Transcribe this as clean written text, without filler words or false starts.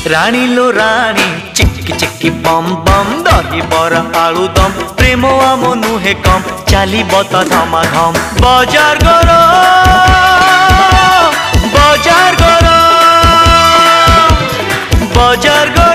राणी लो राणी चिक्की चिक्की बम बम दही बरा आलू दम प्रेम आम नुहे कम चाली बता धमा धम बाजार गरम बाजार गरम बाजार गरम।